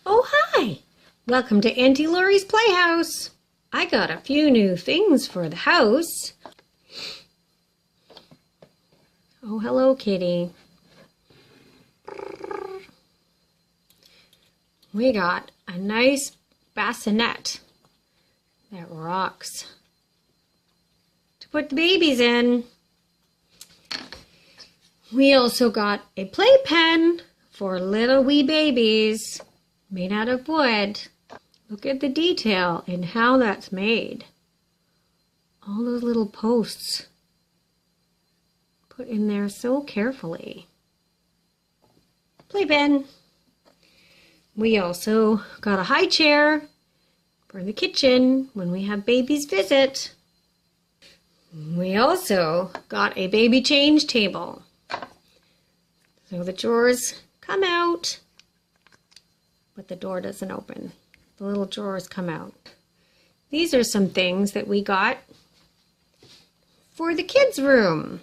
Oh, hi! Welcome to Auntie Lori's Playhouse. I got a few new things for the house. Oh, hello, kitty. We got a nice bassinette that rocks to put the babies in. We also got a playpen for little wee babies made out of wood. Look at the detail and how that's made. All those little posts put in there so carefully. Playpen. We also got a high chair for the kitchen when we have babies visit. We also got a baby change table. So the drawers come out, but the door doesn't open. The little drawers come out. These are some things that we got for the kids' room.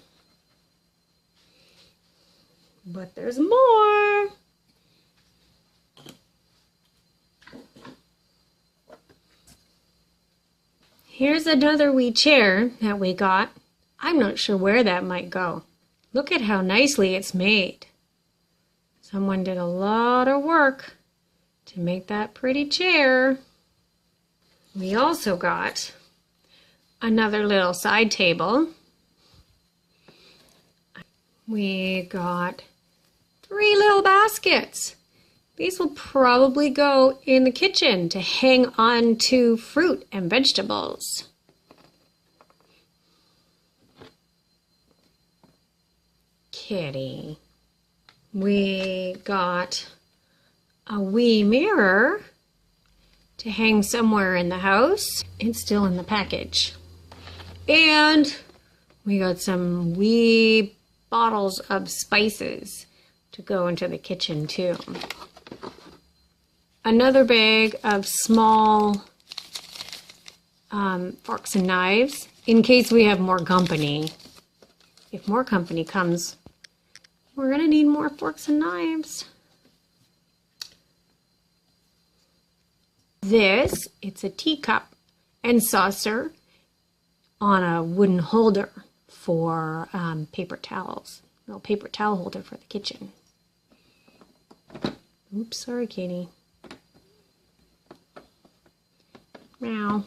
But there's more. Here's another wee chair that we got. I'm not sure where that might go. Look at how nicely it's made. Someone did a lot of work to make that pretty chair. We also got another little side table. We got 3 little baskets. These will probably go in the kitchen to hang on to fruit and vegetables. Kitty. We got a wee mirror to hang somewhere in the house. It's still in the package. And we got some wee bottles of spices to go into the kitchen too. Another bag of small forks and knives in case we have more company. If more company comes, we're going to need more forks and knives. It's a teacup and saucer on a wooden holder for paper towels. A little paper towel holder for the kitchen. Oops, sorry, Katie. Meow.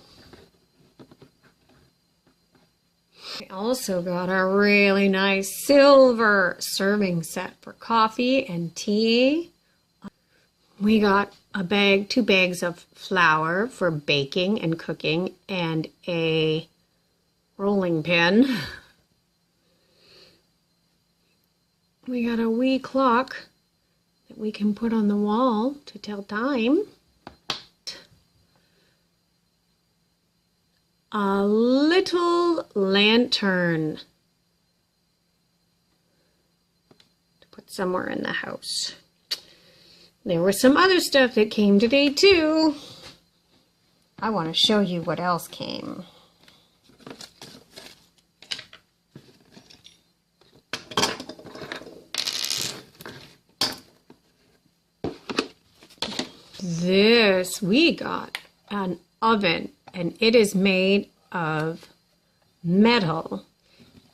We also got a really nice silver serving set for coffee and tea. We got a bag, 2 bags of flour for baking and cooking, and a rolling pin. We got a wee clock that we can put on the wall to tell time. A little lantern to put somewhere in the house. There was some other stuff that came today too. I want to show you what else came. We got an oven, and it is made of metal,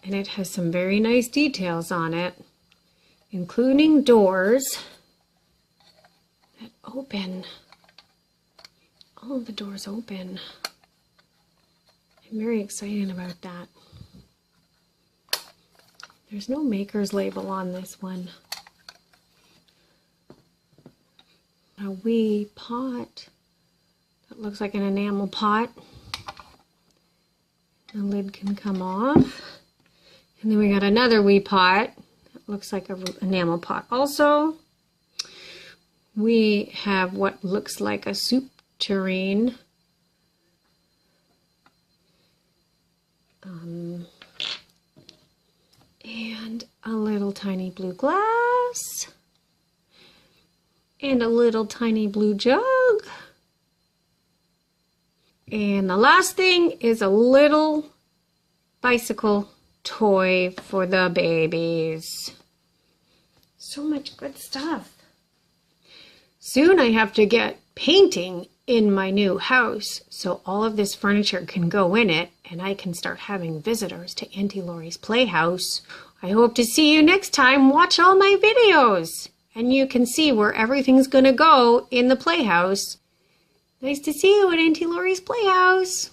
and it has some very nice details on it, including doors that open. All of the doors open. I'm very excited about that. There's no maker's label on this one. A wee pot that looks like an enamel pot. The lid can come off. And then we got another wee pot that looks like an enamel pot also. We have what looks like a soup tureen. And a little tiny blue glass. And a little tiny blue jug. And the last thing is a little bicycle toy for the babies. So much good stuff. Soon I have to get painting in my new house so all of this furniture can go in it and I can start having visitors to Auntie Lori's Playhouse. I hope to see you next time. Watch all my videos and you can see where everything's going to go in the Playhouse. Nice to see you at Auntie Lori's Playhouse.